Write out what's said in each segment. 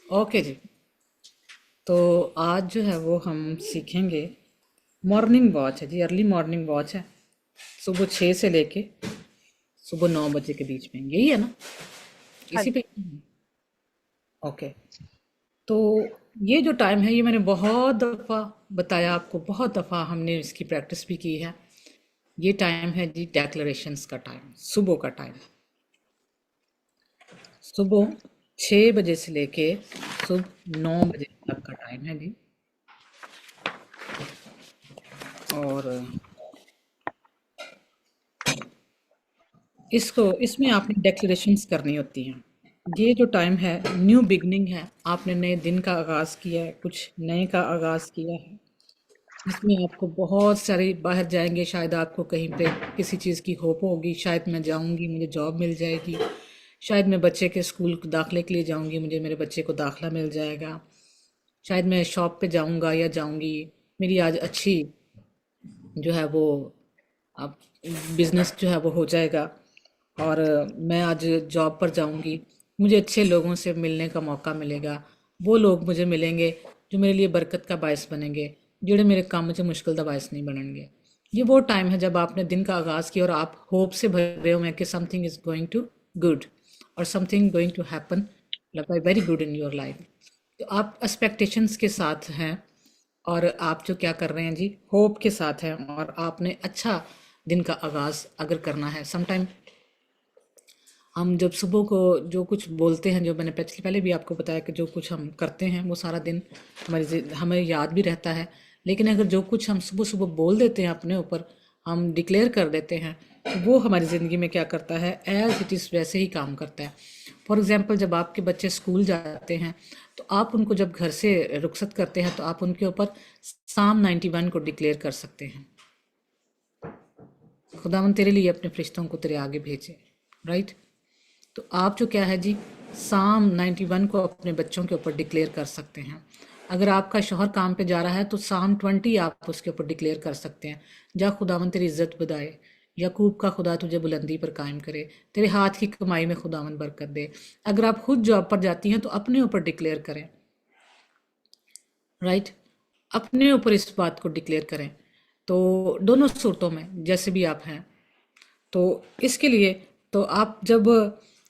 Okay जी। तो आज जो है वो हम सीखेंगे। मॉर्निंग वॉच है जी, अर्ली मॉर्निंग वॉच है। सुबह 6 से लेके सुबह 9 बजे के बीच में, यही है ना? हाँ इसी जी। पे। ओके। तो ये जो टाइम है, ये मैंने बहुत दफ़ा बताया आपको, बहुत दफ़ा हमने इसकी प्रैक्टिस भी की है। ये टाइम है जी डेक्लरेशंस का टाइम, सुबह का टाइम। सुबह 6 बजे से लेके सुबह 9 बजे तक का टाइम है जी। और इसमें आपने डेक्लरेशंस करनी होती हैं। ये जो टाइम है, न्यू बिगनिंग है। आपने नए दिन का आगाज़ किया है, कुछ नए का आगाज़ किया है। इसमें आपको बहुत सारी, बाहर जाएंगे शायद, आपको कहीं पे किसी चीज़ की होप होगी, शायद मैं जाऊंगी मुझे जॉब मिल जाएगी, शायद मैं बच्चे के स्कूल दाखिले के लिए जाऊंगी, मुझे मेरे बच्चे को दाखला मिल जाएगा, शायद मैं शॉप पे जाऊंगा या जाऊंगी, मेरी आज अच्छी जो है वो अब बिजनेस जो है वो हो जाएगा, और मैं आज जॉब पर जाऊंगी, मुझे अच्छे लोगों से मिलने का मौका मिलेगा, वो लोग मुझे मिलेंगे जो मेरे लिए बरकत का बायस बनेंगे, ਜਿਹੜੇ मेरे काम मुझे मुश्किल का बायस नहीं बनेंगे। ये वो टाइम है जब आपने दिन का आगाज़ किया और आप होप से भरे हुए हैं कि something is going to good, और something going to happen very good in your life. तो आप एक्सपेक्टेशंस के साथ हैं, और आप जो क्या कर रहे हैं जी, होप के साथ हैं, और आपने अच्छा दिन का आगाज़ अगर करना है। समटाइम हम जब सुबह को जो कुछ बोलते हैं, जो मैंने पहले भी आपको बताया कि जो कुछ हम करते हैं वो सारा दिन हमें याद भी रहता है। लेकिन अगर जो कुछ हम सुबह सुबह बोल देते हैं अपने ऊपर, हम डिक्लेयर कर देते हैं, तो वो हमारी ज़िंदगी में क्या करता है, एज इट इज़ वैसे ही काम करता है। फॉर एग्ज़ाम्पल, जब आपके बच्चे स्कूल जाते हैं, तो आप उनको जब घर से रुखसत करते हैं, तो आप उनके ऊपर साम 91 को डिक्लेयर कर सकते हैं। खुदावन तेरे लिए अपने फरिश्तों को तेरे आगे भेजे, राइट? तो आप जो क्या है जी, साम 91 को अपने बच्चों के ऊपर डिक्लेयर कर सकते हैं। अगर आपका शौहर काम पे जा रहा है तो साम 20 आप उसके ऊपर डिक्लेयर कर सकते हैं। जा खुदावन तेरी इज्जत बधाए, यकूब का खुदा तुझे बुलंदी पर कायम करे, तेरे हाथ की कमाई में खुदावन बरकत दे। अगर आप खुद जॉब पर जाती हैं तो अपने ऊपर डिक्लेयर करें, राइट? अपने ऊपर इस बात को डिक्लेयर करें। तो दोनों सूरतों में जैसे भी आप हैं, तो इसके लिए, तो आप जब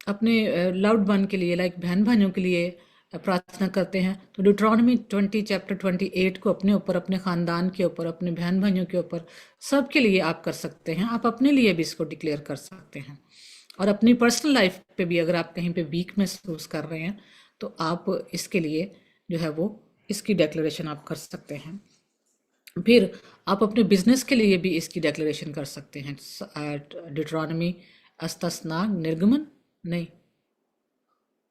अपने लाउड वन के लिए, लाइक बहन भाइयों के लिए प्रार्थना करते हैं, तो डिट्रॉनमी 20 चैप्टर 28 को अपने ऊपर, अपने ख़ानदान के ऊपर, अपने बहन भाइयों के ऊपर, सबके लिए आप कर सकते हैं। आप अपने लिए भी इसको डिक्लेयर कर सकते हैं। और अपनी पर्सनल लाइफ पे भी अगर आप कहीं पे वीक महसूस कर रहे हैं, तो आप इसके लिए जो है वो इसकी डेक्लेरेशन आप कर सकते हैं। फिर आप अपने बिजनेस के लिए भी इसकी डेक्लेरेशन कर सकते हैं। डिट्रॉनमी अस्तना निर्गमन, नहीं,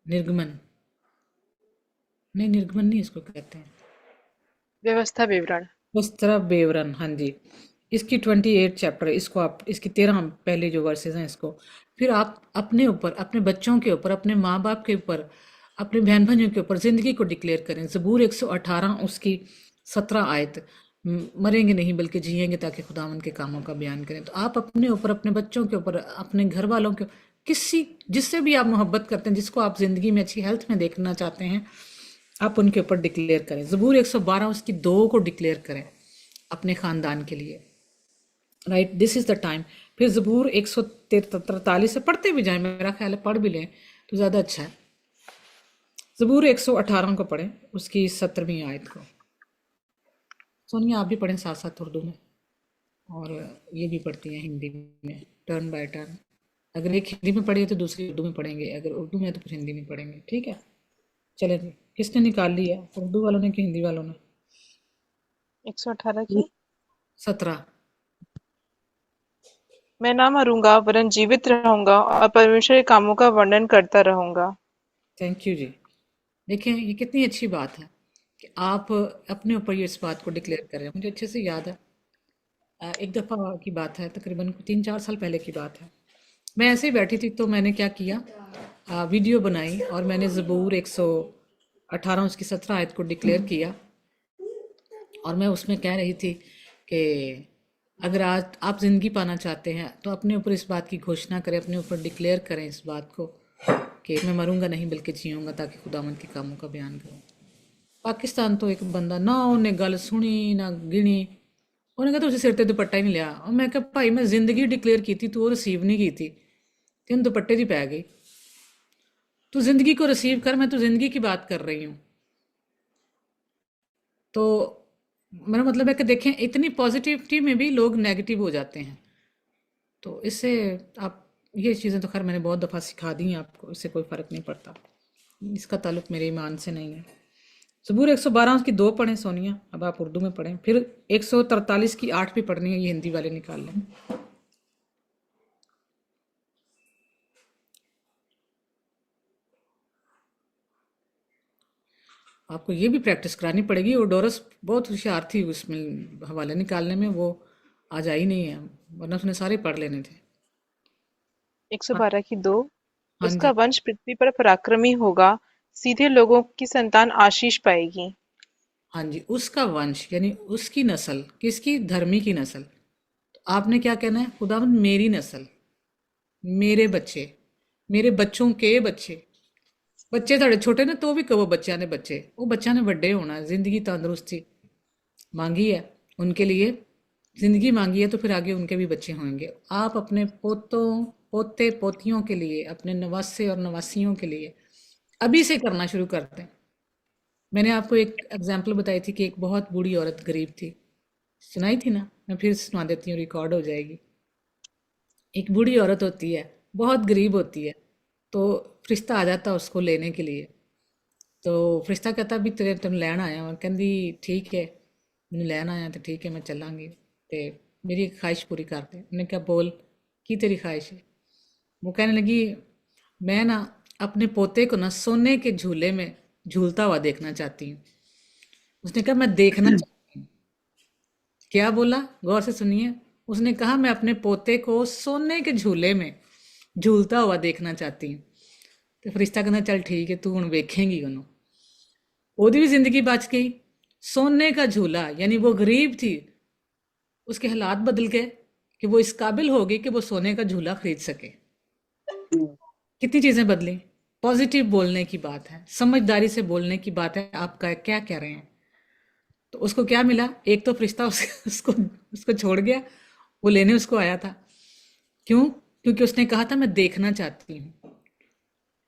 निर्गमन, नहीं, निर्गमन नहीं इसको कहते हैं, व्यवस्था विवरण। उस तरह बेवरन, हाँ जी। इसकी 28 चैप्टर, इसको आप, इसकी 13 पहले जो वर्सेस हैं इसको, फिर आप अपने ऊपर, अपने बच्चों के ऊपर, अपने माँ बाप के ऊपर, अपने बहन भाइयों के ऊपर जिंदगी को डिक्लेयर करें। ज़बूर 118 उसकी 17 आयत, मरेंगे नहीं बल्कि जिएंगे ताकि खुदावंद के कामों का बयान करें। तो आप अपने ऊपर, अपने बच्चों के ऊपर, अपने घर वालों के, किसी जिससे भी आप मोहब्बत करते हैं, जिसको आप जिंदगी में अच्छी हेल्थ में देखना चाहते हैं, आप उनके ऊपर डिक्लेयर करें। ज़बूर 112 उसकी 2 को डिक्लेयर करें अपने ख़ानदान के लिए, right? This is the time. फिर ज़बूर 143 से पढ़ते भी जाएं, मेरा ख्याल है पढ़ भी लें तो ज़्यादा अच्छा है। ज़बूर 118 को पढ़ें, उसकी 17वीं आयत को। सोनिया आप भी पढ़ें साथ साथ उर्दू में, और ये भी पढ़ती हैं हिंदी में, टर्न बाय टर्न। अगर एक हिंदी में पढ़ी है तो दूसरी उर्दू में पढ़ेंगे, अगर उर्दू में है तो फिर हिंदी में पढ़ेंगे, ठीक है? चलें जी। किसने निकाल लिया, उर्दू वालों ने कि हिंदी वालों ने? 118 की। 17। मैं ना मरूंगा वरन जीवित रहूंगा और परमेश्वर के कामों का वर्णन करता रहूंगा। थैंक यू जी। देखिए ये कितनी अच्छी बात है कि आप अपने ऊपर ये इस बात को डिक्लेयर कर रहे हैं। मुझे अच्छे से याद है, एक दफ़ा की बात है, तकरीबन 3-4 साल पहले की बात है। मैं ऐसे ही बैठी थी तो मैंने क्या किया, वीडियो बनाई और मैंने ज़बूर 118 उसकी 17 आयत को डिक्लेयर किया। और मैं उसमें कह रही थी कि अगर आज आप ज़िंदगी पाना चाहते हैं तो अपने ऊपर इस बात की घोषणा करें, अपने ऊपर डिक्लेयर करें इस बात को कि मैं मरूंगा नहीं बल्कि जीऊंगा ताकि खुदावंद के कामों का बयान करूं। पाकिस्तान तो एक बंदा ना उन्हें गल सुनी ना गिनी, उन्हें कहा तुझे सिर ते दुपट्टा ही नहीं लिया। और मैं कहा भाई मैं जिंदगी डिक्लेयर की थी, तू वो रिसीव नहीं की थी, तेन दुपट्टे दी पै गई। तू जिंदगी को रिसीव कर, मैं तो जिंदगी की बात कर रही हूँ। तो मेरा मतलब है कि देखें इतनी पॉजिटिविटी में भी लोग नेगेटिव हो जाते हैं। तो इससे आप ये चीज़ें तो खैर मैंने बहुत दफ़ा सिखा दी हैं आपको, इससे कोई फ़र्क नहीं पड़ता, इसका ताल्लुक मेरे ईमान से नहीं है। ज़बूर 112 की 2 पढ़ें सोनिया, अब आप उर्दू में पढ़ें, फिर 143 की 8 भी पढ़नी है, ये हिंदी वाले निकाल लें। आपको ये भी प्रैक्टिस करानी पड़ेगी। और डोरस बहुत होशियार थी उसमें हवाले निकालने में, वो आज आई नहीं है, वरना उसने सारे पढ़ लेने थे। 112 की 2। हाँ उसका जी। वंश पृथ्वी पर पराक्रमी होगा, सीधे लोगों की संतान आशीष पाएगी। हाँ जी, उसका वंश यानी उसकी नस्ल, किसकी? धर्मी की नस्ल। तो आपने क्या कहना है? खुदावंद मेरी नस्ल, मेरे बच्चे, मेरे बच्चों के बच्चे। बच्चे थोड़े छोटे ने तो भी कहो बच्चों ने बच्चे, वो बच्चा ने बड़े होना, जिंदगी तंदुरुस्ती मांगी है उनके लिए, जिंदगी मांगी है तो फिर आगे उनके भी बच्चे होंगे। आप अपने पोतों पोते पोतियों के लिए, अपने नवासे और नवासियों के लिए अभी से करना शुरू करते हैं। मैंने आपको एक एग्जाम्पल बताई थी कि एक बहुत बूढ़ी औरत गरीब थी, सुनाई थी ना, मैं फिर सुना देती हूँ, रिकॉर्ड हो जाएगी। एक बूढ़ी औरत होती है, बहुत गरीब होती है, तो फरिश्ता आ जाता उसको लेने के लिए। तो फरिश्ता कहता भी तेरे तुम लैन आया वा, कहती ठीक है मैं लैन आया तो ठीक है मैं चलांगी, तो मेरी एक ख्वाहिश पूरी कर दे। उन्हें क्या बोल की तेरी ख्वाहिश है? वो कहने लगी मैं ना अपने पोते को ना सोने के झूले में झूलता हुआ देखना चाहती हूँ। उसने कहा मैं देखना चाहती हूँ। क्या बोला? गौर से सुनिए। उसने कहा मैं अपने पोते को सोने के झूले में झूलता हुआ देखना चाहती हूँ। तो फरिश्ता कहना चल ठीक है तू हूँ वेखेंगी उन्होंने। ओदी भी जिंदगी बच गई। सोने का झूला, यानी वो गरीब थी, उसके हालात बदल गए कि वो इस काबिल हो गई कि वो सोने का झूला खरीद सके। कितनी चीजें बदली। पॉजिटिव बोलने की बात है, समझदारी से बोलने की बात है। आप क्या कह रहे हैं? तो उसको क्या मिला? एक तो फरिश्ता उसको उसको छोड़ गया, वो लेने उसको आया था। क्यों? क्योंकि उसने कहा था मैं देखना चाहती हूँ,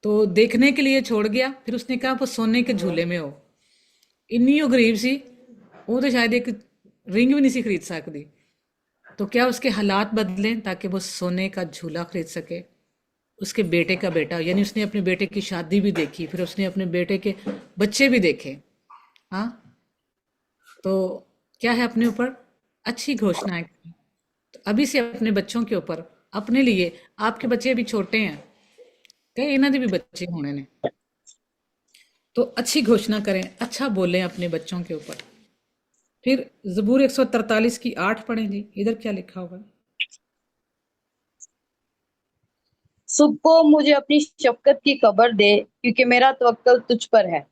तो देखने के लिए छोड़ गया। फिर उसने कहा वो सोने के झूले में हो। इन्नी वो गरीब सी, वो तो शायद एक रिंग भी नहीं सी खरीद सकती। तो क्या उसके हालात बदले ताकि वो सोने का झूला खरीद सके? उसके बेटे का बेटा, यानी उसने अपने बेटे की शादी भी देखी, फिर उसने अपने बेटे के बच्चे भी देखे। हाँ, तो क्या है अपने ऊपर अच्छी घोषणाएं करें। तो अभी से अपने बच्चों के ऊपर, अपने लिए, आपके बच्चे अभी छोटे हैं, कई इन्हों के भी बच्चे होने ने, तो अच्छी घोषणा करें, अच्छा बोलें अपने बच्चों के ऊपर। फिर ज़बूर 143 की 8 पढ़ें जी, इधर क्या लिखा हुआ है? सुबह को मुझे अपनी शफकत की खबर दे, क्योंकि मेरा तवक्कल तुझ पर है।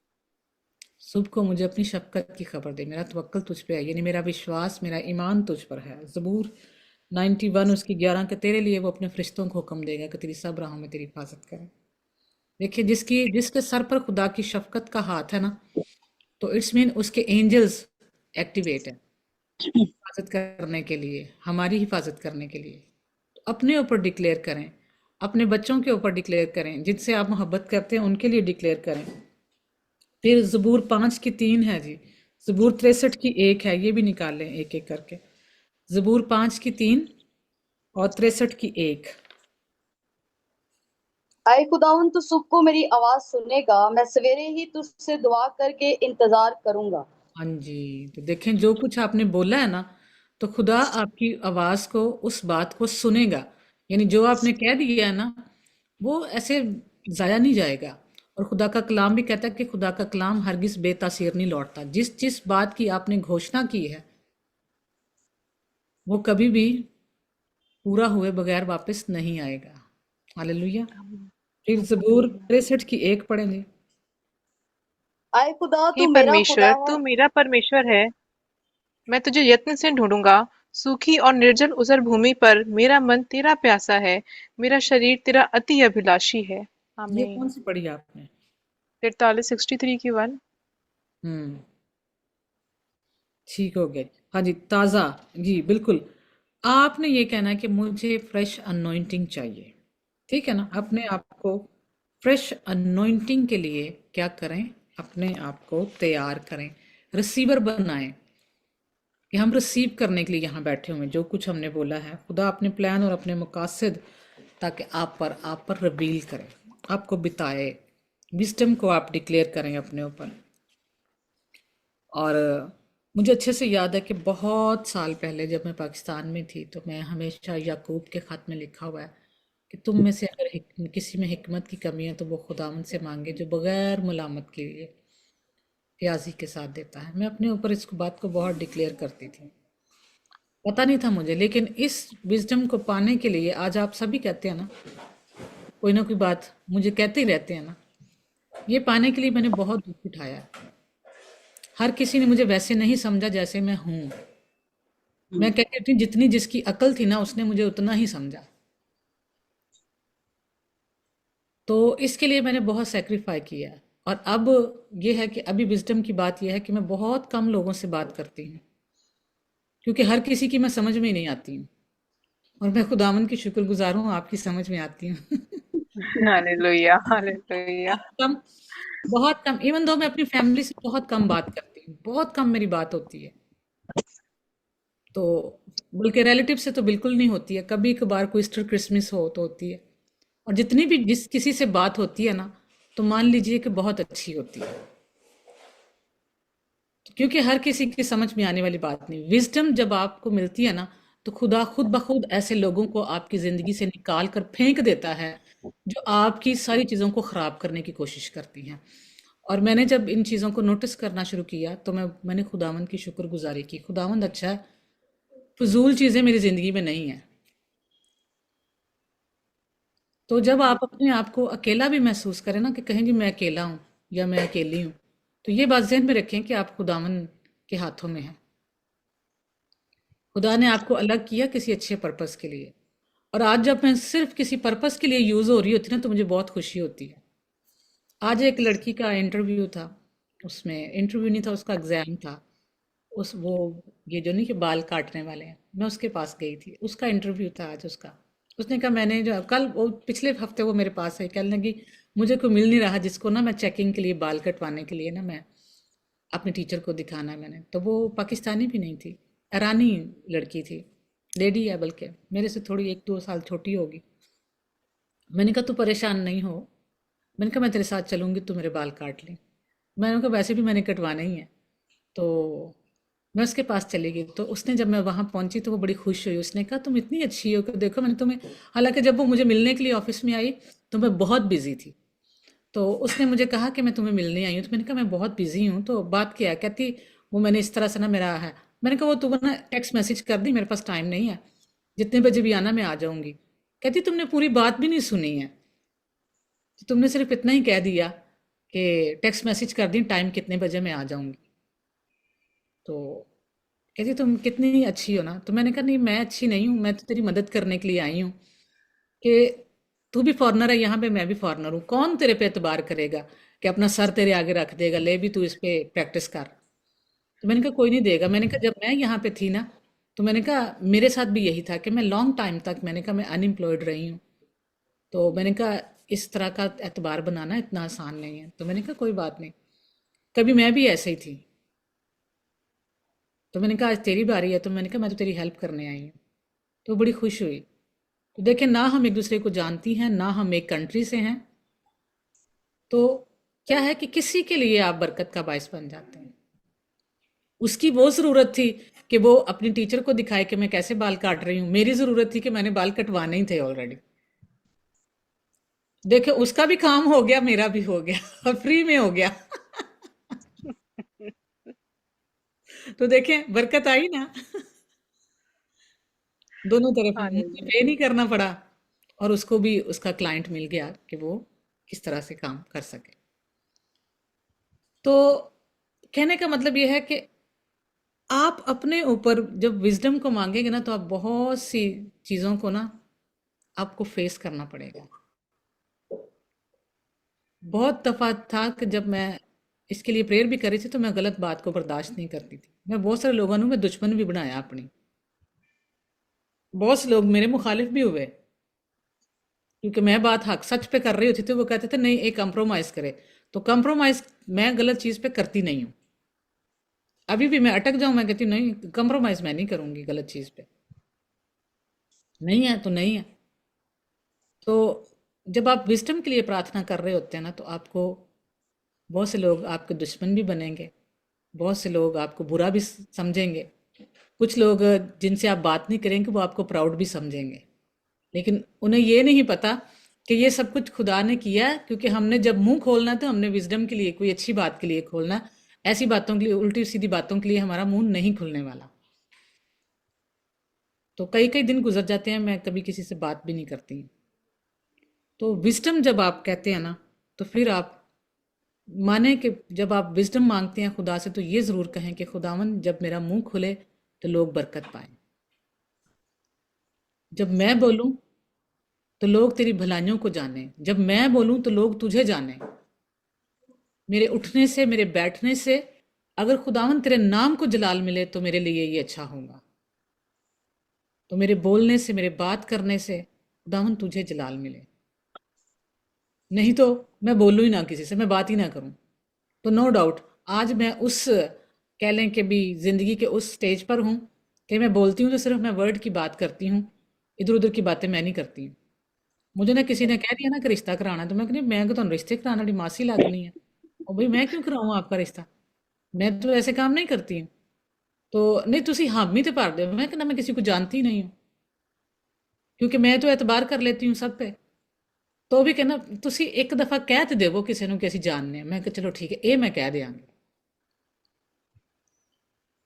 सुबह को मुझे अपनी शफकत की खबर दे, मेरा तवक्कल तुझ पे है, यानी मेरा विश्वास, मेरा ईमान तुझ पर है। ज़बूर 91 उसकी 11 के तेरे लिए वो अपने फरिश्तों को हुक्म देगा कि तेरी सब राहों में तेरी हिफाजत करें। देखिए जिसके सर पर खुदा की शफकत का हाथ है ना, तो इट्स मीन उसके एंजल्स एक्टिवेट है हिफाजत करने के लिए, हमारी हिफाजत करने के लिए। तो अपने ऊपर डिक्लेयर करें, अपने बच्चों के ऊपर डिक्लेयर करें, जिनसे आप मोहब्बत करते हैं उनके लिए डिक्लेयर करें। फिर ज़बूर 5 की 3 है जी, ज़बूर 63 की 1 है, ये भी निकाल लें एक एक करके। ज़बूर 5 की 3 और 63 की 1। आए खुदावन, तू सुबह को मेरी आवाज सुनेगा, मैं सवेरे ही तुझसे दुआ करके इंतजार करूंगा। हाँ जी, तो देखें जो कुछ आपने बोला है ना, तो खुदा आपकी आवाज़ को, उस बात को सुनेगा। यानी जो आपने कह दिया है ना, वो ऐसे ज़ाया नहीं जाएगा। और खुदा का कलाम भी कहता है कि खुदा का कलाम हरगिज़ बेतासीर नहीं लौटता। जिस जिस बात की आपने घोषणा की है, वो कभी भी पूरा हुए बगैर वापस नहीं आएगा। हालेलुया। फिर ज़बूर 63 की 1 पढ़ेंगे। आए खुदा, हे तू मेरा खुदा परमेश्वर, है। तू मेरा परमेश्वर है। मैं तुझे यत्न से ढूंढूंगा। सूखी और निर्जल उजर भूमि पर मेरा मन तेरा प्यासा है। मेरा शरीर तेरा अति अभिलाषी है। ये आमीन। कौन सी पढ़ी आपने? 43:63 की 1। हम्म, ठीक हो गए। हाँ जी, ताज़ा। जी बिल्कुल। आपने ये कहना है कि मुझे फ्रेश अनोइंटिंग चाहिए। ठीक है ना? अपने आप को फ्रेश अनोइंटिंग के लिए क्या करें? अपने आप को तैयार करें, रिसीवर बनाएं कि हम रिसीव करने के लिए यहाँ बैठे हुए हैं। जो कुछ हमने बोला है, खुदा अपने प्लान और अपने मकासद ताकि आप पर रिवील करें, आपको बिताए, विजडम को आप डिक्लेयर करें अपने ऊपर। और मुझे अच्छे से याद है कि बहुत साल पहले जब मैं पाकिस्तान में थी तो मैं हमेशा याकूब के ख़त में लिखा हुआ है कि तुम में से अगर किसी में हिकमत की कमी है तो वो खुदावंद से मांगे जो बगैर मुलामत के लिए प्याजी के साथ देता है। मैं अपने ऊपर इस बात को बहुत डिक्लेयर करती थी। पता नहीं था मुझे, लेकिन इस विजडम को पाने के लिए आज आप सभी कहते हैं ना, कोई ना कोई बात मुझे कहते ही रहते हैं ना, ये पाने के लिए मैंने बहुत दुख उठाया है। हर किसी ने मुझे वैसे नहीं समझा जैसे मैं हूँ। मैं कहती थी जितनी जिसकी अकल थी ना उसने मुझे उतना ही समझा। तो इसके लिए मैंने बहुत सेक्रीफाई किया है। और अब ये है कि अभी विजडम की बात यह है कि मैं बहुत कम लोगों से बात करती हूँ, क्योंकि हर किसी की मैं समझ में ही नहीं आती हूँ। और मैं खुदावन की शुक्रगुजार हूँ, आपकी समझ में आती हूँ। Hallelujah, hallelujah. बहुत कम, बहुत कम। इवन दो मैं अपनी फैमिली से बहुत कम बात करती हूँ, बहुत कम मेरी बात होती है। तो बल्कि रिलेटिव से तो बिल्कुल नहीं होती है। कभी कभार कोई ईस्टर क्रिसमस हो तो होती है। और जितनी भी जिस किसी से बात होती है ना, तो मान लीजिए कि बहुत अच्छी होती है, क्योंकि हर किसी की समझ में आने वाली बात नहीं। विजडम जब आपको मिलती है ना, तो खुदा खुद ब खुद ऐसे लोगों को आपकी जिंदगी से निकाल कर फेंक देता है जो आपकी सारी चीजों को खराब करने की कोशिश करती हैं। और मैंने जब इन चीजों को नोटिस करना शुरू किया तो मैंने खुदावंद की शुक्रगुजारी की। खुदावंद अच्छा है, फजूल चीजें मेरी जिंदगी में नहीं है। तो जब आप अपने आप को अकेला भी महसूस करें ना, कि कहें जी मैं अकेला हूँ या मैं अकेली हूँ, तो ये बात ज़हन में रखें कि आप खुदावन के हाथों में हैं। खुदा ने आपको अलग किया किसी अच्छे पर्पस के लिए। और आज जब मैं सिर्फ किसी पर्पस के लिए यूज़ हो रही होती ना, तो मुझे बहुत खुशी होती है। आज एक लड़की का इंटरव्यू था, उसमें इंटरव्यू नहीं था, उसका एग्ज़ाम था। उस वो ये जो नहीं कि बाल काटने वाले हैं, मैं उसके पास गई थी, उसका इंटरव्यू था आज उसका। उसने कहा मैंने जो कल वो पिछले हफ्ते वो मेरे पास है, कहने लगी मुझे कोई मिल नहीं रहा जिसको ना मैं चेकिंग के लिए बाल कटवाने के लिए ना मैं अपने टीचर को दिखाना है मैंने। तो वो पाकिस्तानी भी नहीं थी, ईरानी लड़की थी, लेडी है, बल्कि मेरे से थोड़ी 1-2 साल छोटी होगी। मैंने कहा तू परेशान नहीं हो, मैंने कहा मैं तेरे साथ चलूंगी, तू मेरे बाल काट ले। मैंने कहा वैसे भी मैंने कटवाना ही है। तो मैं उसके पास चली गई। तो उसने जब मैं वहाँ पहुंची तो वो बड़ी खुश हुई। उसने कहा तुम इतनी अच्छी हो कि देखो मैंने तुम्हें, हालांकि जब वो मुझे मिलने के लिए ऑफिस में आई तो मैं बहुत बिजी थी। तो उसने मुझे कहा कि मैं तुम्हें मिलने आई हूँ। तो मैंने कहा मैं बहुत बिजी हूँ, तो बात क्या है? कहती वो मैंने इस तरह से ना मेरा है। मैंने कहा वो तू ना टेक्स्ट मैसेज कर दी, मेरे पास टाइम नहीं है, जितने बजे भी आना मैं आ जाऊंगी। कहती तुमने पूरी बात भी नहीं सुनी है, तो तुमने सिर्फ इतना ही कह दिया कि टेक्स्ट मैसेज कर दी टाइम कितने बजे मैं आ जाऊंगी। तो कहती तुम कितनी अच्छी हो ना। तो मैंने कहा नहीं मैं अच्छी नहीं हूँ, मैं तो तेरी मदद करने के लिए आई हूँ कि तू भी फॉरनर है यहाँ पे, मैं भी फॉरनर हूँ, कौन तेरे पे एतबार करेगा कि अपना सर तेरे आगे रख देगा, ले भी तू इस पे प्रैक्टिस कर। तो मैंने कहा कोई नहीं देगा। मैंने कहा जब मैं यहाँ पे थी ना, तो मैंने कहा मेरे साथ भी यही था कि मैं लॉन्ग टाइम तक मैंने कहा मैं अनएम्प्लॉयड रही हूँ। तो मैंने कहा इस तरह का एतबार बनाना इतना आसान नहीं है। तो मैंने कहा कोई बात नहीं, कभी मैं भी ऐसे ही थी। तो मैंने कहा आज तेरी बारी है, तो मैंने कहा मैं तो तेरी हेल्प करने आई हूँ। तो बड़ी खुश हुई। तो देखें ना, हम एक दूसरे को जानती हैं ना, हम एक कंट्री से हैं। तो क्या है कि किसी के लिए आप बरकत का बायस बन जाते हैं। उसकी वो जरूरत थी कि वो अपनी टीचर को दिखाए कि मैं कैसे बाल काट रही हूँ, मेरी जरूरत थी कि मैंने बाल कटवाने ही थे ऑलरेडी। देखो उसका भी काम हो गया, मेरा भी हो गया और फ्री में हो गया। तो देखें बरकत आई ना, दोनों तरफ मुझे पे हालेलुया। नहीं करना पड़ा और उसको भी उसका क्लाइंट मिल गया कि वो किस तरह से काम कर सके। तो कहने का मतलब ये है कि आप अपने ऊपर जब विजडम को मांगेंगे ना, तो आप बहुत सी चीजों को ना आपको फेस करना पड़ेगा। बहुत दफ़ा था कि जब मैं इसके लिए प्रेयर भी करी थी तो मैं गलत बात को बर्दाश्त नहीं करती थी। मैं बहुत सारे लोगों ने मैं दुश्मन भी बनाया अपनी। बहुत से लोग मेरे मुखालिफ भी हुए क्योंकि मैं बात हक सच पे कर रही होती थी, वो कहते थे नहीं एक कंप्रोमाइज़ करे। तो कंप्रोमाइज़ मैं गलत चीज़ पे करती नहीं हूँ। अभी भी मैं अटक जाऊं मैं कहती हूँ नहीं, कंप्रोमाइज़ मैं नहीं करूँगी गलत चीज़ पे। नहीं है तो नहीं है। तो जब आप विजडम के लिए प्रार्थना कर रहे होते हैं ना, तो आपको बहुत से लोग आपके दुश्मन भी बनेंगे, बहुत से लोग आपको बुरा भी समझेंगे, कुछ लोग जिनसे आप बात नहीं करेंगे वो आपको प्राउड भी समझेंगे। लेकिन उन्हें ये नहीं पता कि ये सब कुछ खुदा ने किया है, क्योंकि हमने जब मुंह खोलना है तो हमने विजडम के लिए, कोई अच्छी बात के लिए खोलना। ऐसी बातों के लिए, उल्टी सीधी बातों के लिए हमारा मुंह नहीं खुलने वाला। तो कई कई दिन गुजर जाते हैं, मैं कभी किसी से बात भी नहीं करती। तो विजडम जब आप कहते हैं ना, तो फिर आप माने कि जब आप विजडम मांगते हैं खुदा से, तो ये ज़रूर कहें कि खुदावन जब मेरा मुंह खुले तो लोग बरकत पाएं, जब मैं बोलूं तो लोग तेरी भलाइयों को जाने, जब मैं बोलूं तो लोग तुझे जाने। मेरे उठने से, मेरे बैठने से अगर खुदावन तेरे नाम को जलाल मिले तो मेरे लिए ये अच्छा होगा। तो मेरे बोलने से, मेरे बात करने से खुदावन तुझे जलाल मिले। नहीं तो मैं बोलूँ ही ना किसी से, मैं बात ही ना करूँ। तो नो डाउट आज मैं उस, कह लें कि भी ज़िंदगी के उस स्टेज पर हूँ कि मैं बोलती हूँ तो सिर्फ मैं वर्ड की बात करती हूँ, इधर उधर की बातें मैं नहीं करती हूँ। मुझे ना किसी ने कह दिया ना कि रिश्ता कराना है, तो मैं कहती मैं तो रिश्ते कराना डी मासी लगनी है, और भाई मैं क्यों कराऊँ आपका रिश्ता, मैं तो ऐसे काम नहीं करती हूँ। तो नहीं तुसी हामी तो भर दो, मैं कहना मैं किसी को जानती ही नहीं हूँ, क्योंकि मैं तो एतबार कर लेती हूँ सब पे। तो भी कहना तुसी एक दफा कह तो देवो किसी ਨੂੰ कि ਅਸੀਂ जानने हैं। मैं कहा चलो ठीक है, ये मैं कह देंगे।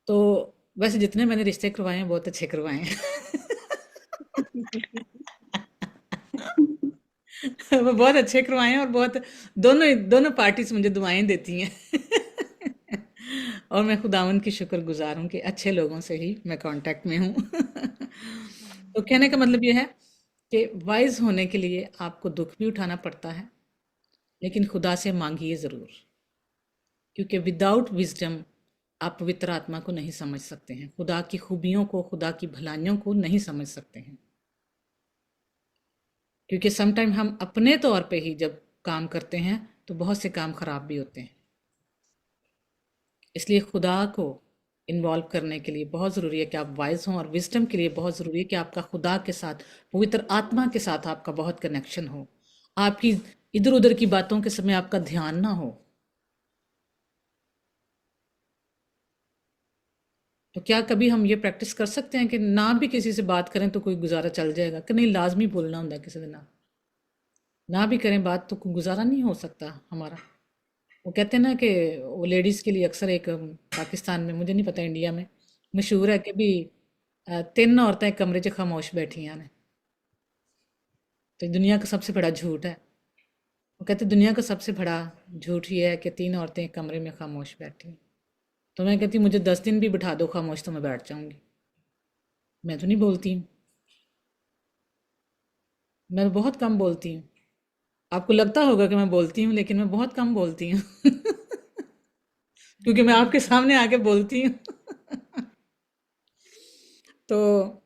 तो वैसे जितने मैंने रिश्ते करवाए हैं बहुत अच्छे करवाए हैं। वो बहुत अच्छे करवाए हैं, और बहुत दोनों दोनों पार्टीज मुझे दुआएं देती हैं। और मैं खुदावंद की शुक्रगुजार हूँ कि अच्छे लोगों से ही मैं कांटेक्ट में हूँ। तो कहने का मतलब ये है कि वाइज होने के लिए आपको दुख भी उठाना पड़ता है, लेकिन खुदा से मांगिए ज़रूर, क्योंकि विदाउट विजडम आप पवित्र आत्मा को नहीं समझ सकते हैं, खुदा की खूबियों को, खुदा की भलाइयों को नहीं समझ सकते हैं। क्योंकि समटाइम हम अपने तौर पे ही जब काम करते हैं तो बहुत से काम खराब भी होते हैं। इसलिए खुदा को इन्वॉल्व करने के लिए बहुत ज़रूरी है कि आप वाइज हों, और विजडम के लिए बहुत ज़रूरी है कि आपका खुदा के साथ, पवित्र आत्मा के साथ आपका बहुत कनेक्शन हो, आपकी इधर उधर की बातों के समय आपका ध्यान ना हो। तो क्या कभी हम ये प्रैक्टिस कर सकते हैं कि ना भी किसी से बात करें तो कोई गुजारा चल जाएगा, कि नहीं लाजमी बोलना होता है किसी दिन, ना भी करें बात तो कोई गुजारा नहीं हो सकता हमारा। वो कहते हैं ना कि वो लेडीज़ के लिए अक्सर एक पाकिस्तान में, मुझे नहीं पता इंडिया में, मशहूर है कि भी तीन औरतें एक कमरे 'ਚ खामोश बैठियां ने। तो ये दुनिया का सबसे बड़ा झूठ है। वो कहते दुनिया का सबसे बड़ा झूठ ये है कि तीन औरतें एक कमरे में खामोश बैठी हैं। तो मैं कहती मुझे 10 दिन भी बिठा दो खामोश तो मैं बैठ जाऊंगी। मैं तो नहीं बोलती हूँ, मैं तो बहुत कम बोलती हूँ। आपको लगता होगा कि मैं बोलती हूँ, लेकिन मैं बहुत कम बोलती हूँ। क्योंकि मैं आपके सामने आके बोलती हूँ। तो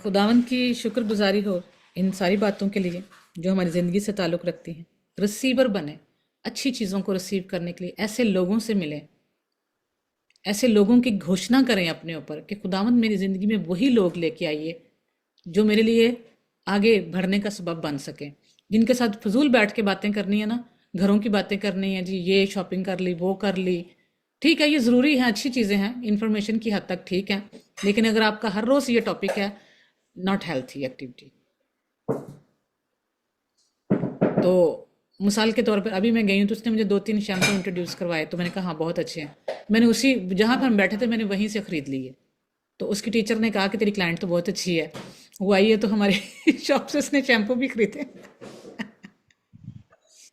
खुदावंद की शुक्रगुजारी हो इन सारी बातों के लिए जो हमारी ज़िंदगी से ताल्लुक़ रखती हैं। रिसीवर बने, अच्छी चीज़ों को रिसीव करने के लिए ऐसे लोगों से मिलें, ऐसे लोगों की घोषणा करें अपने ऊपर कि खुदावंद मेरी ज़िंदगी में वही लोग लेके आइए जो मेरे लिए आगे बढ़ने का सबब बन सके, जिनके साथ फजूल बैठ के बातें करनी है ना, घरों की बातें करनी है जी, ये शॉपिंग कर ली, वो कर ली, ठीक है ये ज़रूरी है, अच्छी चीज़ें हैं, इंफॉर्मेशन की हद तक ठीक है, लेकिन अगर आपका हर रोज़ ये टॉपिक है, नॉट हेल्थी एक्टिविटी। तो मिसाल के तौर पर अभी मैं गई हूँ तो उसने मुझे 2-3 शैम्पू इंट्रोड्यूस करवाए, तो मैंने कहा हाँ बहुत अच्छे हैं। मैंने उसी जहाँ पर हम बैठे थे मैंने वहीं से ख़रीद लिए। तो उसकी टीचर ने कहा कि तेरी क्लाइंट तो बहुत अच्छी है, वो आई है तो हमारे शॉप से उसने शैम्पू भी खरीदे।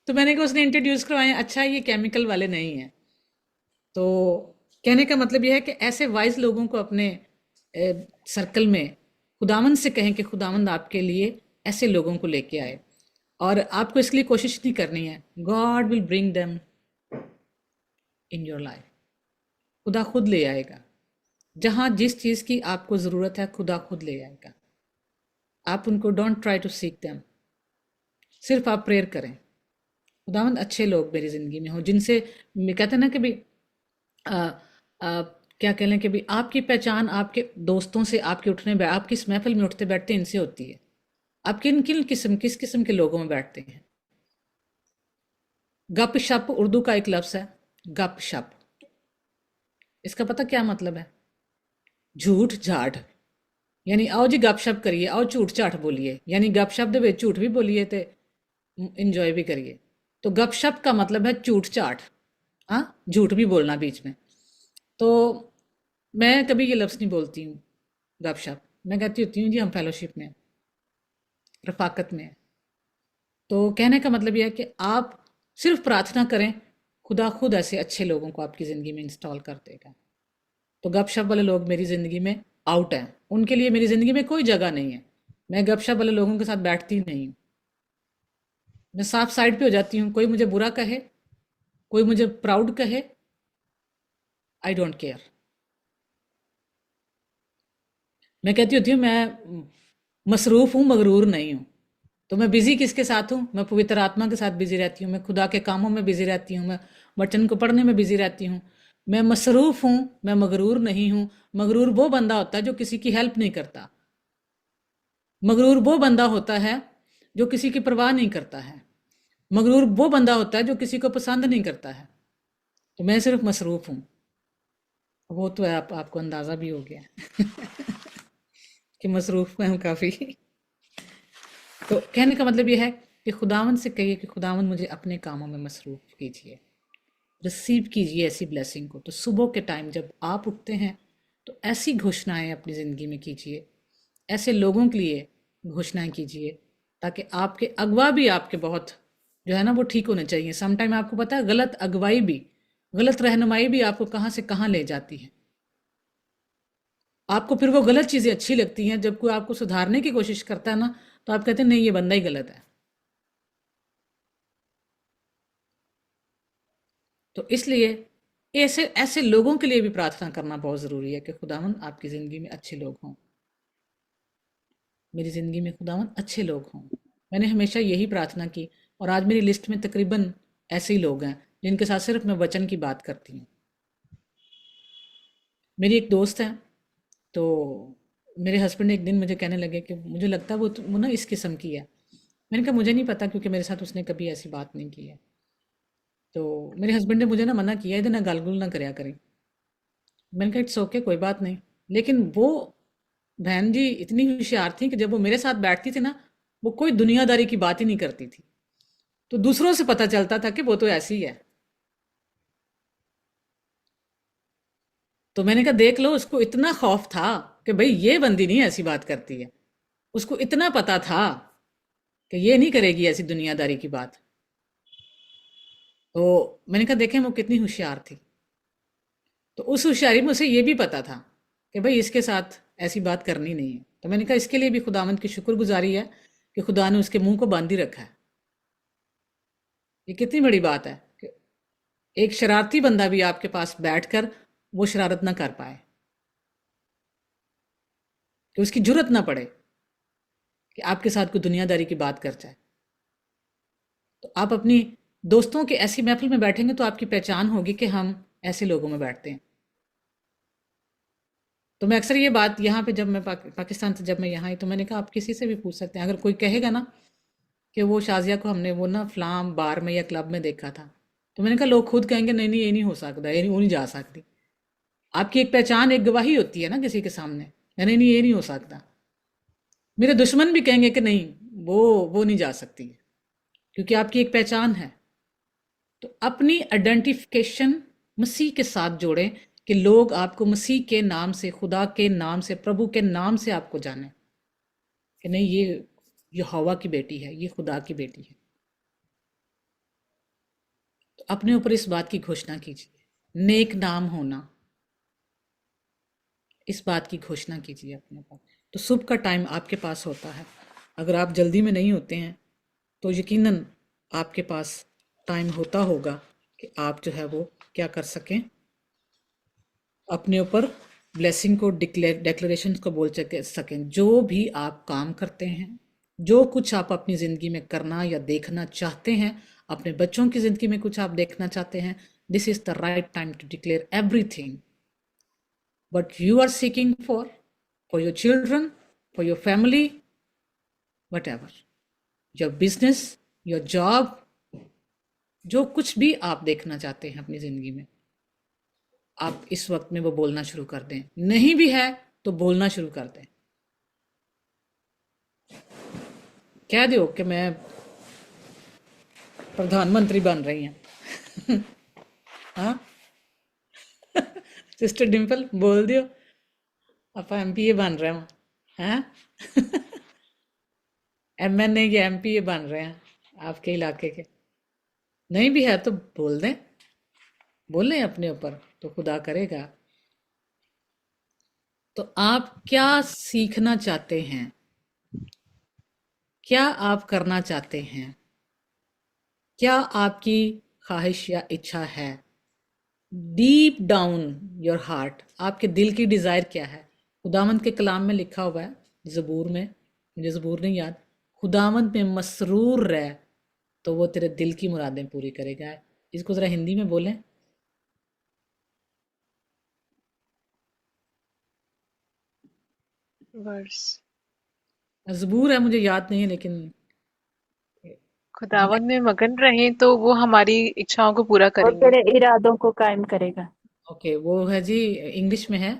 तो मैंने कहा उसने इंट्रोड्यूस करवाए, अच्छा ये केमिकल वाले नहीं हैं। तो कहने का मतलब यह है कि ऐसे वाइज लोगों को अपने सर्कल में खुदावंद से कहें कि खुदावंद आपके लिए ऐसे लोगों को लेके आए। और आपको इसके लिए कोशिश नहीं करनी है, God will bring them in your life. खुदा खुद ले आएगा, जहाँ जिस चीज़ की आपको ज़रूरत है खुदा खुद ले आएगा। आप उनको don't try to seek them, सिर्फ आप प्रेयर करें, खुदावंद अच्छे लोग मेरी ज़िंदगी में हो जिनसे मैं कहते हैं ना कि भी आ, आ, क्या कह लें कि भी आपकी पहचान आपके दोस्तों से, आपके उठने आपकी इस महफिल में उठते बैठते इनसे होती है। आप किस किस्म के लोगों में बैठते हैं। गप शप उर्दू का एक लफ्ज़ है, गप शप। इसका पता क्या मतलब है? झूठ झाठ, यानी आओ जी गपशप करिए, आओ झूठ झाठ बोलिए, यानी गपशप दे विच झूठ भी बोलिए ते इंजॉय भी करिए। तो गपशप का मतलब है झूठ झाठ, हाँ, झूठ भी बोलना बीच में। तो मैं कभी ये लफ्ज़ नहीं बोलती हूँ गपशप, मैं कहती होती हूँ जी हम फेलोशिप में हैं, रफाकत में हैं। तो कहने का मतलब यह है कि आप सिर्फ प्रार्थना करें, खुदा खुद ऐसे अच्छे लोगों को आपकी ज़िंदगी में इंस्टॉल कर देगा। तो गपशप वाले लोग मेरी ज़िंदगी में आउट हैं, उनके लिए मेरी ज़िंदगी में कोई जगह नहीं है। मैं गपशप वाले लोगों के साथ बैठती नहीं हूँ, मैं साफ साइड पे हो जाती हूँ। कोई मुझे बुरा कहे, कोई मुझे प्राउड कहे, आई डोंट केयर। मैं कहती होती हूँ मैं मसरूफ़ हूँ, मगरूर नहीं हूँ। तो मैं बिज़ी किसके साथ हूँ? मैं पवित्र आत्मा के साथ बिज़ी रहती हूँ, मैं खुदा के कामों में बिज़ी रहती हूँ, मैं वचन को पढ़ने में बिज़ी रहती हूँ। मैं मसरूफ़ हूँ, मैं मगरूर नहीं हूँ। मगरूर वो बंदा होता है जो किसी की हेल्प नहीं करता। मगरूर वो बंदा होता है जो किसी की परवाह नहीं करता है। मगरूर वो बंदा होता है जो किसी को पसंद नहीं करता है। तो मैं सिर्फ मसरूफ़ हूँ। वो तो है, आपको अंदाज़ा भी हो गया कि मसरूफ़ मैं हूँ काफ़ी। तो कहने का मतलब ये है कि खुदावंद से कहिए कि खुदावंद मुझे अपने कामों में मसरूफ़ कीजिए, रिसीव कीजिए ऐसी ब्लेसिंग को। तो सुबह के टाइम जब आप उठते हैं तो ऐसी घोषणाएं अपनी ज़िंदगी में कीजिए, ऐसे लोगों के लिए घोषणाएं कीजिए, ताकि आपके अगवा भी आपके बहुत जो है ना वो ठीक होने चाहिए। समटाइम आपको पता है गलत अगवाई भी, गलत रहनुमाई भी आपको कहाँ से कहाँ ले जाती है। आपको फिर वो गलत चीज़ें अच्छी लगती हैं, जब कोई आपको सुधारने की कोशिश करता है ना तो आप कहते हैं नहीं ये बंदा ही गलत है। तो इसलिए ऐसे ऐसे लोगों के लिए भी प्रार्थना करना बहुत ज़रूरी है कि खुदावंद आपकी ज़िंदगी में अच्छे लोग हों, मेरी ज़िंदगी में खुदावंद अच्छे लोग हों। मैंने हमेशा यही प्रार्थना की, और आज मेरी लिस्ट में तकरीबन ऐसे ही लोग हैं जिनके साथ सिर्फ मैं वचन की बात करती हूँ। मेरी एक दोस्त है, तो मेरे हस्बैंड एक दिन मुझे कहने लगे कि मुझे लगता है वो ना इस किस्म की है। मैंने कहा मुझे नहीं पता, क्योंकि मेरे साथ उसने कभी ऐसी बात नहीं की है। तो मेरे हस्बैंड ने मुझे ना मना किया, इधर ना गाल गुल ना करया करें। मैंने कहा इट्स ओके, कोई बात नहीं। लेकिन वो बहन जी इतनी होशियार थी कि जब वो मेरे साथ बैठती थी ना, वो कोई दुनियादारी की बात ही नहीं करती थी। तो दूसरों से पता चलता था कि वो तो ऐसी ही है। तो मैंने कहा देख लो, उसको इतना खौफ था कि भाई ये बंदी नहीं ऐसी बात करती है। उसको इतना पता था कि ये नहीं करेगी ऐसी दुनियादारी की बात। तो मैंने कहा देखें वो कितनी होशियार थी। तो उस होशियारी में उसे ये भी पता था कि भाई इसके साथ ऐसी बात करनी नहीं है। तो मैंने कहा इसके लिए भी खुदावंद की शुक्रगुजारी है कि खुदा ने उसके मुंह को बांध ही रखा है। ये कितनी बड़ी बात है कि एक शरारती बंदा भी आपके पास बैठकर वो शरारत ना कर पाए, कि उसकी जुर्रत ना पड़े कि आपके साथ कोई दुनियादारी की बात कर जाए। तो आप अपनी दोस्तों के ऐसी महफिल में बैठेंगे तो आपकी पहचान होगी कि हम ऐसे लोगों में बैठते हैं। तो मैं अक्सर ये बात यहाँ पे, जब मैं पाकिस्तान से जब मैं यहाँ आई, तो मैंने कहा आप किसी से भी पूछ सकते हैं, अगर कोई कहेगा ना कि वो शाजिया को हमने वो ना फलाम बार में या क्लब में देखा था, तो मैंने कहा लोग खुद कहेंगे नहीं नहीं ये नहीं हो सकता, ये नहीं, वो नहीं जा सकती। आपकी एक पहचान, एक गवाही होती है ना किसी के सामने, नहीं नहीं ये नहीं हो सकता। मेरे दुश्मन भी कहेंगे कि नहीं वो नहीं जा सकती, क्योंकि आपकी एक पहचान है। तो अपनी आइडेंटिफिकेशन मसीह के साथ जोड़ें कि लोग आपको मसीह के नाम से, खुदा के नाम से, प्रभु के नाम से आपको जाने कि नहीं ये हवा की बेटी है, ये खुदा की बेटी है। तो अपने ऊपर इस बात की घोषणा कीजिए, नेक नाम होना, इस बात की घोषणा कीजिए अपने पास। तो सुबह का टाइम आपके पास होता है, अगर आप जल्दी में नहीं होते हैं तो यकीनन आपके पास टाइम होता होगा कि आप जो है वो क्या कर सकें, अपने ऊपर ब्लेसिंग को डिक्लेरेशन को बोल सकें। जो भी आप काम करते हैं, जो कुछ आप अपनी ज़िंदगी में करना या देखना चाहते हैं, अपने बच्चों की ज़िंदगी में कुछ आप देखना चाहते हैं, this is the right time to declare everything what you are seeking for your children, for your family, whatever, your business, your job, जो कुछ भी आप देखना चाहते हैं अपनी जिंदगी में, आप इस वक्त में वो बोलना शुरू कर दें। नहीं भी है तो बोलना शुरू कर दें। कह दो कि मैं प्रधानमंत्री बन रही हैं। हाँ सिस्टर डिम्पल बोल दियो आप एमपीए बन रहे हो, हैं एमएनए या एमपीए बन रहे हैं आपके इलाके के। नहीं भी है तो बोल दें, बोलें अपने ऊपर तो खुदा करेगा। तो आप क्या सीखना चाहते हैं, क्या आप करना चाहते हैं, क्या आपकी ख्वाहिश या इच्छा है, डीप डाउन योर हार्ट, आपके दिल की डिज़ायर क्या है। खुदावंद के कलाम में लिखा हुआ है, ज़बूर में, मुझे ज़बूर नहीं याद, खुदावंद में मसरूर रह तो वो तेरे दिल की मुरादें पूरी करेगा। इसको ज़रा हिंदी में बोलें। वर्स ज़बूर है, मुझे याद नहीं है, लेकिन खुदावंद में मगन रहें तो वो हमारी इच्छाओं को पूरा और करेंगे। तेरे इरादों को कायम करेगा। ओके, वो है जी, इंग्लिश में है,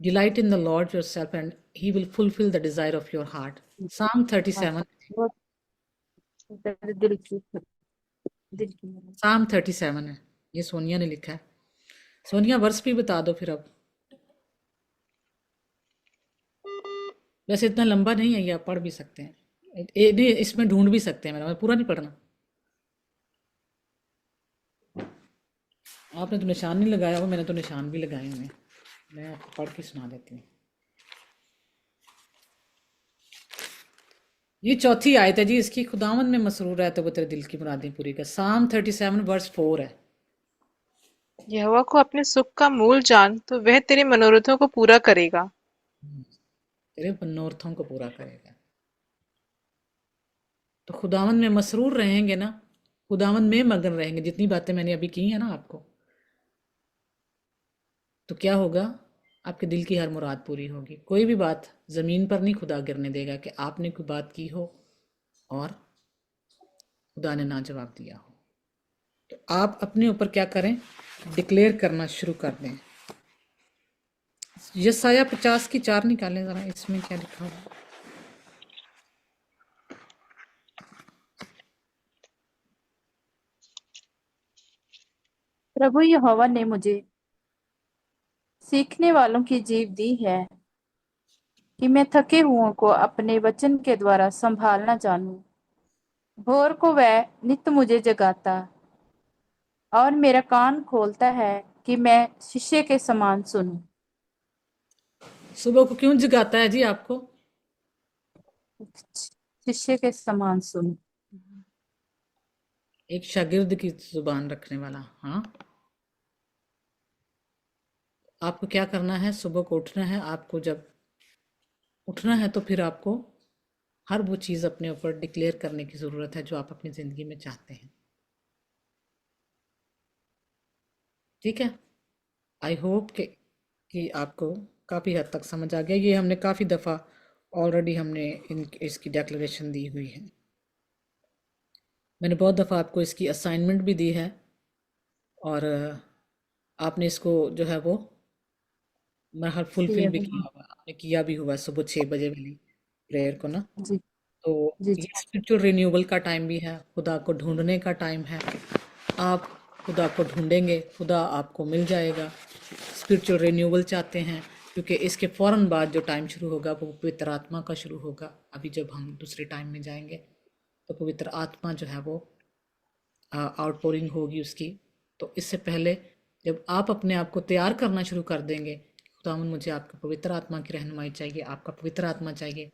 delight in the Lord your self and he will fulfil the desire of your heart. साम 37, वो तेरे दिल की साम 37 है, ये सोनिया ने लिखा है। सोनिया वर्स भी बता दो फिर। अब वैसे इतना लंबा नहीं है, ये आप पढ़ भी सकते हैं, नहीं इसमें ढूंढ भी सकते हैं, मैं पूरा नहीं पढ़ना। आपने तो निशान नहीं लगाया हुआ, मैंने तो निशान भी लगाए हुए हैं। मैं आपको पढ़ के सुना देती हूँ। ये चौथी आयत है जी इसकी, खुदावन में मसरूर है तो वो तेरे दिल की मुरादें पूरी कर। साम 37 वर्स 4 है। यहोवा को अपने सुख का मूल जान तो वह तेरे मनोरथों को पूरा करेगा। तेरे मनोरथों को पूरा करेगा। तो खुदावन में मसरूर रहेंगे ना, खुदावन में मगन रहेंगे, जितनी बातें मैंने अभी की हैं ना आपको, तो क्या होगा, आपके दिल की हर मुराद पूरी होगी। कोई भी बात ज़मीन पर नहीं खुदा गिरने देगा कि आपने कोई बात की हो और खुदा ने ना जवाब दिया हो। तो आप अपने ऊपर क्या करें, डिक्लेयर करना शुरू कर दें। यसाया 50 की 4 निकालें ज़रा, इसमें क्या लिखा हुआ। प्रभु यहोवा ने मुझे सीखने वालों की जीव दी है कि मैं थके हुओं को अपने वचन के द्वारा संभालना जानूं। भोर को वह नित मुझे जगाता और मेरा कान खोलता है कि मैं शीशे के समान सुनूं। सुबह को क्यों जगाता है जी आपको? शीशे के समान सुनूं। एक शागिर्द की जुबान रखने वाला। हाँ, आपको क्या करना है, सुबह को उठना है। आपको जब उठना है तो फिर आपको हर वो चीज़ अपने ऊपर डिक्लेयर करने की ज़रूरत है जो आप अपनी ज़िंदगी में चाहते हैं। ठीक है, आई होप कि आपको काफ़ी हद तक समझ आ गया। ये हमने काफ़ी दफ़ा ऑलरेडी हमने इसकी डेक्लरेशन दी हुई है। मैंने बहुत दफ़ा आपको इसकी असाइनमेंट भी दी है और आपने इसको जो है वो हर फुलफिल भी किया हुआ, आपने किया भी हुआ सुबह 6 बजे वाली प्रेयर को ना। जी तो जी ये जी स्पिरिचुअल रिन्यूअल का टाइम भी है, खुदा को ढूंढने का टाइम है। आप खुदा को ढूंढेंगे, खुदा आपको मिल जाएगा। स्पिरिचुअल रिन्यूअल चाहते हैं, क्योंकि इसके फ़ौरन बाद जो टाइम शुरू होगा वो पवित्र आत्मा का शुरू होगा। अभी जब हम दूसरे टाइम में जाएंगे तो पवित्र आत्मा जो है वो आउटपोरिंग होगी उसकी। तो इससे पहले जब आप अपने आप को तैयार करना शुरू कर देंगे, खुदावन मुझे आपका पवित्र आत्मा की रहनुमाई चाहिए, आपका पवित्र आत्मा चाहिए,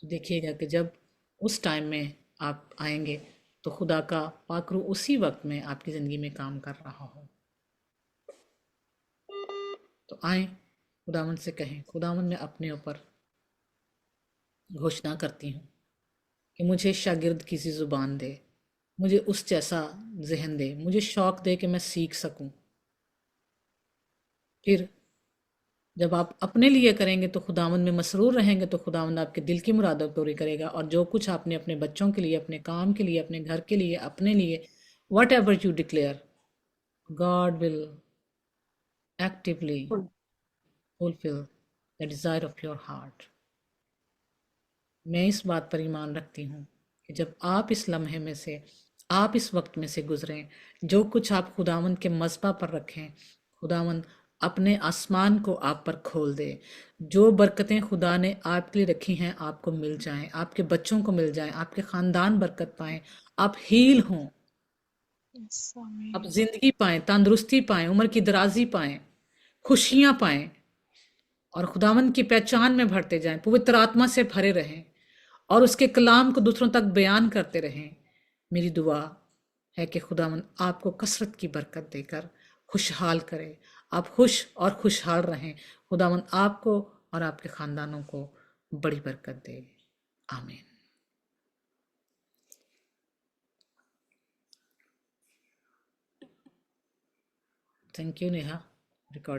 तो देखिएगा कि जब उस टाइम में आप आएंगे तो खुदा का पाक रूह उसी वक्त में आपकी ज़िंदगी में काम कर रहा हो। तो आए, खुदावंद से कहें, खुदावंद मैं अपने ऊपर घोषणा करती हूँ कि मुझे शागिर्द की सी ज़ुबान दे, मुझे उस जैसा जहन दे, मुझे शौक़ दे कि मैं सीख सकूं। फिर जब आप अपने लिए करेंगे तो खुदावंद में मसरूर रहेंगे तो खुदावंद आपके दिल की मुरादों को पूरी करेगा। और जो कुछ आपने अपने बच्चों के लिए, अपने काम के लिए, अपने घर के लिए, अपने लिए, what ever you declare, God will actively fulfil the desire of your heart. मैं इस बात पर ईमान रखती हूँ कि जब आप इस लम्हे में से, आप इस वक्त में से गुजरें, जो कुछ आप खुदावंद के मज़बा पर रखें, खुदावंद अपने आसमान को आप पर खोल दे। जो बरकतें खुदा ने आपके लिए रखी हैं आपको मिल जाएं, आपके बच्चों को मिल जाएं, आपके ख़ानदान बरकत पाएं, आप हील हों, यस, आप आमीन। जिंदगी पाएं, तंदुरुस्ती पाएं, उम्र की दराजी पाएं, खुशियां पाएं और खुदावंद की पहचान में बढ़ते जाएं, पवित्र आत्मा से भरे रहें और उसके कलाम को दूसरों तक बयान करते रहें। मेरी दुआ है कि खुदावंद आपको कसरत की बरकत देकर खुशहाल करे, आप खुश और खुशहाल रहें। खुदावंद आपको और आपके ख़ानदानों को बड़ी बरकत दे। आमीन। Thank you Neha. रिकॉर्ड